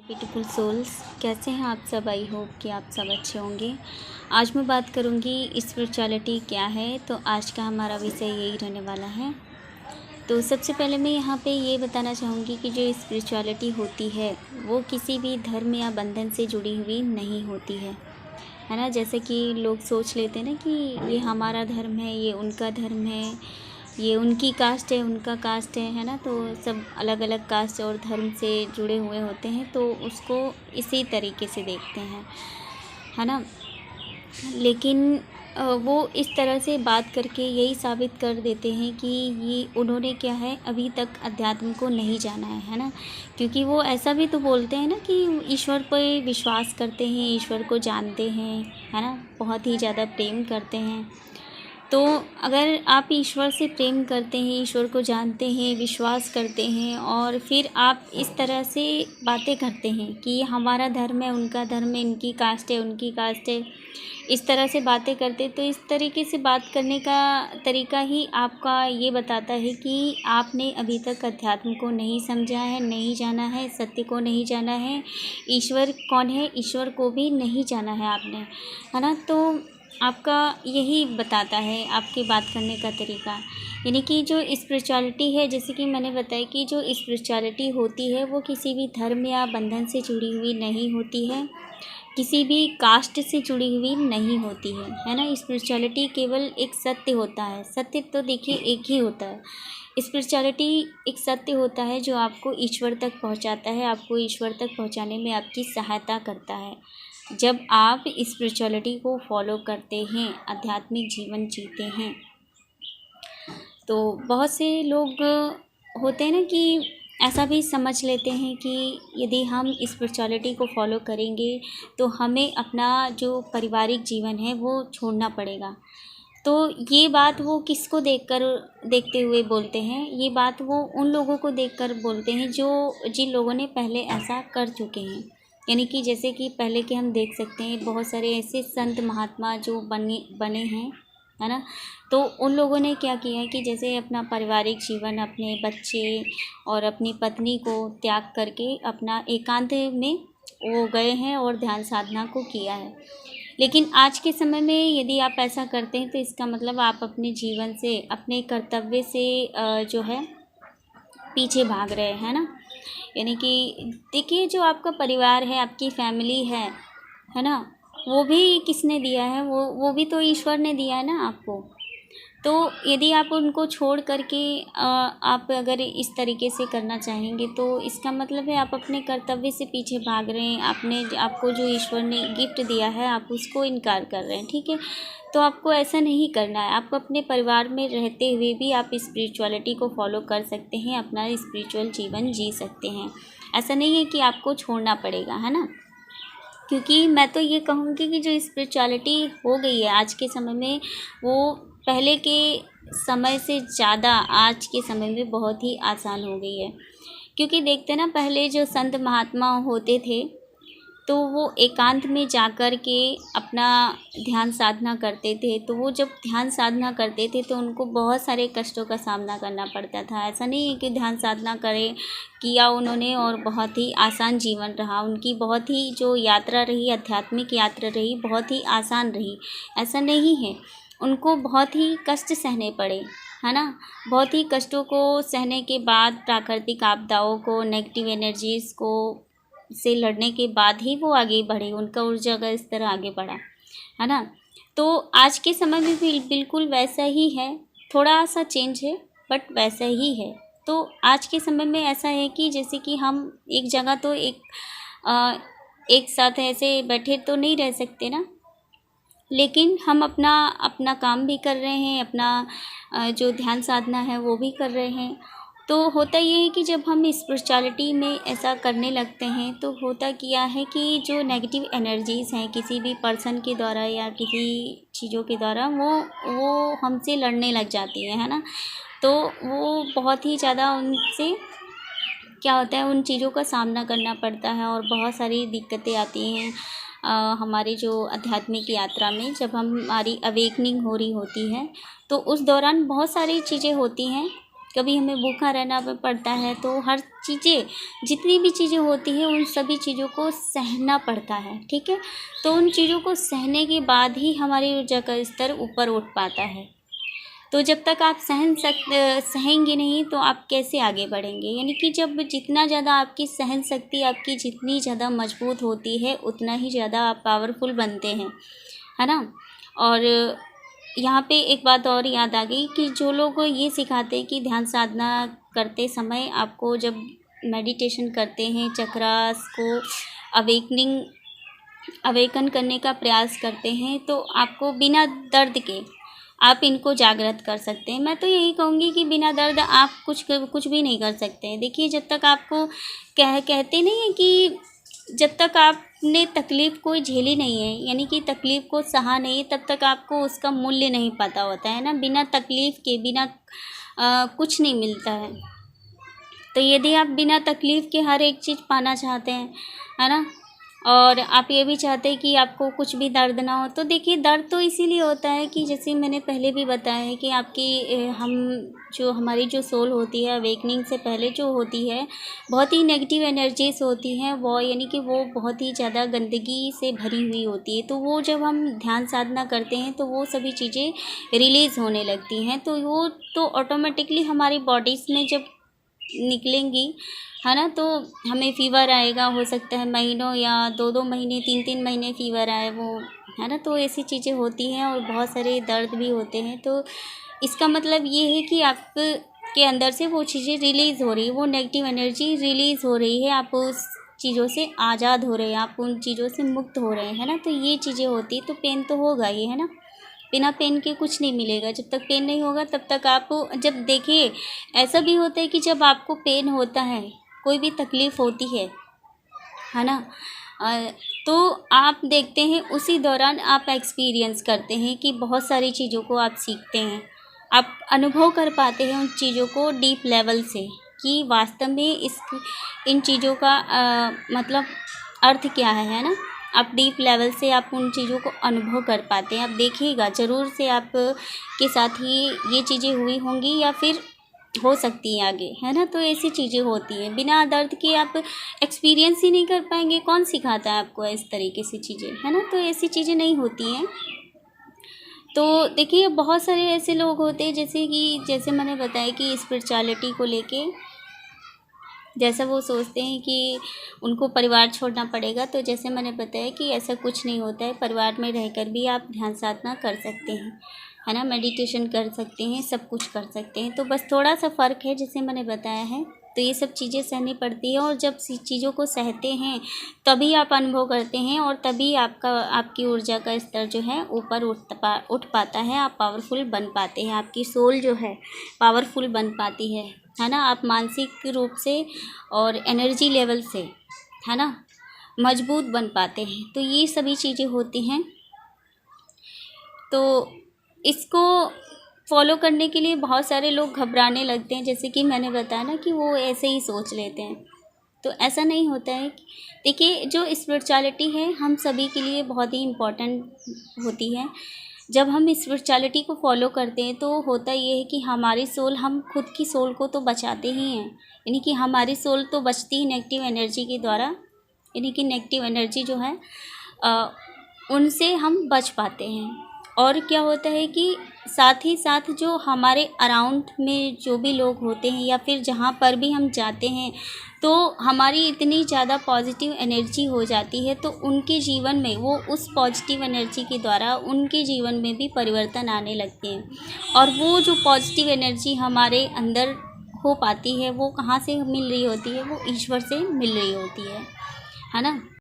Beautiful souls, कैसे हैं आप सब। आई होप कि आप सब अच्छे होंगे। आज मैं बात करूंगी स्पिरिचुअलिटी क्या है। तो आज का हमारा विषय यही रहने वाला है। तो सबसे पहले मैं यहाँ पे ये बताना चाहूँगी कि जो स्पिरिचुअलिटी होती है वो किसी भी धर्म या बंधन से जुड़ी हुई नहीं होती है ना। जैसे कि लोग सोच लेते हैं ना कि ये हमारा धर्म है, ये उनका धर्म है, ये उनकी कास्ट है, उनका कास्ट है ना। तो सब अलग अलग कास्ट और धर्म से जुड़े हुए होते हैं, तो उसको इसी तरीके से देखते हैं, है ना। लेकिन वो इस तरह से बात करके यही साबित कर देते हैं कि ये उन्होंने क्या है, अभी तक अध्यात्म को नहीं जाना है ना। क्योंकि वो ऐसा भी तो बोलते हैं ना कि ईश्वर पर विश्वास करते हैं, ईश्वर को जानते हैं, है ना, बहुत ही ज़्यादा प्रेम करते हैं। तो अगर आप ईश्वर से प्रेम करते हैं, ईश्वर को जानते हैं, विश्वास करते हैं और फिर आप इस तरह से बातें करते हैं कि ये हमारा धर्म है, उनका धर्म है, इनकी कास्ट है, उनकी कास्ट है, इस तरह से बातें करते, तो इस तरीके से बात करने का तरीका ही आपका ये बताता है कि आपने अभी तक अध्यात्म को नहीं समझा है, नहीं जाना है, सत्य को नहीं जाना है, ईश्वर कौन है, ईश्वर को भी नहीं जाना है आपने, है ना। तो आपका यही बताता है आपकी बात करने का तरीका। यानी कि जो स्पिरिचुअलिटी है, जैसे कि मैंने बताया कि जो स्पिरिचुअलिटी होती है वो किसी भी धर्म या बंधन से जुड़ी हुई नहीं होती है, किसी भी कास्ट से जुड़ी हुई नहीं होती है ना। स्पिरिचुअलिटी केवल एक सत्य होता है। सत्य तो देखिए एक ही होता है। स्पिरिचुअलिटी एक सत्य होता है जो आपको ईश्वर तक पहुंचाता है, आपको ईश्वर तक पहुंचाने में आपकी सहायता करता है। जब आप स्पिरिचुअलिटी को फॉलो करते हैं, आध्यात्मिक जीवन जीते हैं, तो बहुत से लोग होते हैं ना कि ऐसा भी समझ लेते हैं कि यदि हम स्पिरिचुअलिटी को फॉलो करेंगे तो हमें अपना जो पारिवारिक जीवन है वो छोड़ना पड़ेगा। तो ये बात वो किसको देखते हुए बोलते हैं, ये बात वो उन लोगों को देखकर बोलते हैं जो जिन लोगों ने पहले ऐसा कर चुके हैं। यानी कि जैसे कि पहले के हम देख सकते हैं बहुत सारे ऐसे संत महात्मा जो बने हैं, है ना। तो उन लोगों ने क्या किया है कि जैसे अपना पारिवारिक जीवन, अपने बच्चे और अपनी पत्नी को त्याग करके अपना एकांत में वो गए हैं और ध्यान साधना को किया है। लेकिन आज के समय में यदि आप ऐसा करते हैं तो इसका मतलब आप अपने जीवन से, अपने कर्तव्य से जो है पीछे भाग रहे हैं ना। यानी कि देखिए जो आपका परिवार है, आपकी फैमिली है ना, वो भी किसने दिया है, वो भी तो ईश्वर ने दिया है ना आपको। तो यदि आप उनको छोड़ करके आप अगर इस तरीके से करना चाहेंगे तो इसका मतलब है आप अपने कर्तव्य से पीछे भाग रहे हैं। आपको जो ईश्वर ने गिफ्ट दिया है आप उसको इनकार कर रहे हैं, ठीक है। तो आपको ऐसा नहीं करना है। आप अपने परिवार में रहते हुए भी आप स्पिरिचुअलिटी को फॉलो कर सकते हैं, अपना स्पिरिचुअल जीवन जी सकते हैं। ऐसा नहीं है कि आपको छोड़ना पड़ेगा, है ना। क्योंकि मैं तो ये कहूँगी कि जो स्पिरिचुअलिटी हो गई है आज के समय में, वो पहले के समय से ज़्यादा आज के समय में बहुत ही आसान हो गई है। क्योंकि देखते ना पहले जो संत महात्मा होते थे तो वो एकांत में जाकर के अपना ध्यान साधना करते थे। तो वो जब ध्यान साधना करते थे तो उनको बहुत सारे कष्टों का सामना करना पड़ता था। ऐसा नहीं है कि ध्यान साधना किया उन्होंने और बहुत ही आसान जीवन रहा उनकी, बहुत ही जो यात्रा रही, आध्यात्मिक यात्रा रही, बहुत ही आसान रही, ऐसा नहीं है। उनको बहुत ही कष्ट सहने पड़े, है ना। बहुत ही कष्टों को सहने के बाद, प्राकृतिक आपदाओं को, नेगेटिव एनर्जीज़ को से लड़ने के बाद ही वो आगे बढ़े, उनका ऊर्जा का स्तर आगे बढ़ा, है ना। तो आज के समय में भी बिल्कुल वैसा ही है, थोड़ा सा चेंज है बट वैसा ही है। तो आज के समय में ऐसा है कि जैसे कि हम एक जगह तो एक साथ ऐसे बैठे तो नहीं रह सकते ना। लेकिन हम अपना अपना काम भी कर रहे हैं, अपना जो ध्यान साधना है वो भी कर रहे हैं। तो होता ये है कि जब हम स्पिरिचुअलिटी में ऐसा करने लगते हैं तो होता क्या है कि जो नेगेटिव एनर्जीज़ हैं किसी भी पर्सन के द्वारा या किसी चीज़ों के द्वारा वो हमसे लड़ने लग जाती है ना। तो वो बहुत ही ज़्यादा उनसे क्या होता है, उन चीज़ों का सामना करना पड़ता है और बहुत सारी दिक्कतें आती हैं। हमारी जो आध्यात्मिक यात्रा में जब हमारी अवेकनिंग हो रही होती है तो उस दौरान बहुत सारी चीज़ें होती हैं कभी हमें भूखा रहना पड़ता है। तो हर चीज़ें, जितनी भी चीज़ें होती हैं उन सभी चीज़ों को सहना पड़ता है, ठीक है। तो उन चीज़ों को सहने के बाद ही हमारी ऊर्जा का स्तर ऊपर उठ पाता है। तो जब तक आप सहेंगे नहीं तो आप कैसे आगे बढ़ेंगे। यानी कि जब जितना ज़्यादा आपकी सहन शक्ति आपकी जितनी ज़्यादा मजबूत होती है उतना ही ज़्यादा आप पावरफुल बनते हैं, है ना। और यहाँ पे एक बात और याद आ गई कि जो लोग ये सिखाते हैं कि ध्यान साधना करते समय आपको, जब मेडिटेशन करते हैं, चक्रास को अवेकन करने का प्रयास करते हैं, तो आपको बिना दर्द के आप इनको जागृत कर सकते हैं। मैं तो यही कहूँगी कि बिना दर्द आप कुछ भी नहीं कर सकते हैं। देखिए, जब तक आपको कहते नहीं है कि जब तक आपने तकलीफ़ कोई झेली नहीं है, यानी कि तकलीफ़ को सहा नहीं, तब तक आपको उसका मूल्य नहीं पता होता है ना। बिना तकलीफ़ के, बिना कुछ नहीं मिलता है। तो यदि आप बिना तकलीफ़ के हर एक चीज़ पाना चाहते हैं, है ना, और आप ये भी चाहते हैं कि आपको कुछ भी दर्द ना हो, तो देखिए दर्द तो इसीलिए होता है कि जैसे मैंने पहले भी बताया है कि हमारी जो सोल होती है अवेकनिंग से पहले जो होती है, बहुत ही नेगेटिव एनर्जीज होती हैं वो, यानी कि वो बहुत ही ज़्यादा गंदगी से भरी हुई होती है। तो वो जब हम ध्यान साधना करते हैं तो वो सभी चीज़ें रिलीज़ होने लगती हैं, तो वो तो ऑटोमेटिकली हमारी बॉडीज़ में जब निकलेंगी, है ना, तो हमें फ़ीवर आएगा। हो सकता है महीनों या 2-2 महीने, 3-3 महीने फ़ीवर आए, वो, है ना। तो ऐसी चीज़ें होती हैं और बहुत सारे दर्द भी होते हैं। तो इसका मतलब ये है कि आपके अंदर से वो चीज़ें रिलीज़ हो रही है, वो नेगेटिव एनर्जी रिलीज़ हो रही है, आप उस चीज़ों से आज़ाद हो रहे हैं, आप उन चीज़ों से मुक्त हो रहे हैं, है ना। तो ये चीज़ें होती हैं, तो पेन तो होगा ही, है ना। बिना पेन के कुछ नहीं मिलेगा। जब तक पेन नहीं होगा तब तक आप, जब देखिए ऐसा भी होता है कि जब आपको पेन होता है, कोई भी तकलीफ़ होती है ना, तो आप देखते हैं उसी दौरान आप एक्सपीरियंस करते हैं कि बहुत सारी चीज़ों को आप सीखते हैं, आप अनुभव कर पाते हैं उन चीज़ों को डीप लेवल से कि वास्तव में इन चीज़ों का मतलब अर्थ क्या है ना। आप डीप लेवल से आप उन चीज़ों को अनुभव कर पाते हैं। आप देखिएगा ज़रूर से आप के साथ ही ये चीज़ें हुई होंगी या फिर हो सकती है आगे, है ना। तो ऐसी चीज़ें होती हैं, बिना दर्द के आप एक्सपीरियंस ही नहीं कर पाएंगे। कौन सिखाता है आपको इस तरीके से चीज़ें, है ना। तो ऐसी चीज़ें नहीं होती हैं। तो देखिए बहुत सारे ऐसे लोग होते हैं जैसे मैंने बताया कि स्पिरिचुअलिटी को लेके जैसा वो सोचते हैं कि उनको परिवार छोड़ना पड़ेगा। तो जैसे मैंने बताया कि ऐसा कुछ नहीं होता है, परिवार में रहकर भी आप ध्यान साधना कर सकते हैं, है ना, मेडिटेशन कर सकते हैं, सब कुछ कर सकते हैं। तो बस थोड़ा सा फ़र्क है जैसे मैंने बताया है। तो ये सब चीज़ें सहनी पड़ती है और जब चीज़ों को सहते हैं तभी आप अनुभव करते हैं और तभी आपकी ऊर्जा का स्तर जो है ऊपर उठ पाता है, आप पावरफुल बन पाते हैं, आपकी सोल जो है पावरफुल बन पाती है ना। आप मानसिक रूप से और एनर्जी लेवल से, है ना, मजबूत बन पाते हैं। तो ये सभी चीज़ें होती हैं। तो इसको फॉलो करने के लिए बहुत सारे लोग घबराने लगते हैं, जैसे कि मैंने बताया ना कि वो ऐसे ही सोच लेते हैं। तो ऐसा नहीं होता है। देखिए जो स्पिरिचुअलिटी है हम सभी के लिए बहुत ही इम्पोर्टेंट होती है। जब हम स्पिरिचुअलिटी को फॉलो करते हैं तो होता ये है कि हमारी सोल, हम खुद की सोल को तो बचाते ही हैं, यानी कि हमारी सोल तो बचती ही नेगेटिव एनर्जी के द्वारा, यानी कि नेगेटिव एनर्जी जो है उनसे हम बच पाते हैं। और क्या होता है कि साथ ही साथ जो हमारे अराउंड में जो भी लोग होते हैं या फिर जहाँ पर भी हम जाते हैं तो हमारी इतनी ज़्यादा पॉजिटिव एनर्जी हो जाती है, तो उनके जीवन में वो उस पॉजिटिव एनर्जी के द्वारा उनके जीवन में भी परिवर्तन आने लगते हैं। और वो जो पॉजिटिव एनर्जी हमारे अंदर हो पाती है वो कहाँ से मिल रही होती है, वो ईश्वर से मिल रही होती है ना।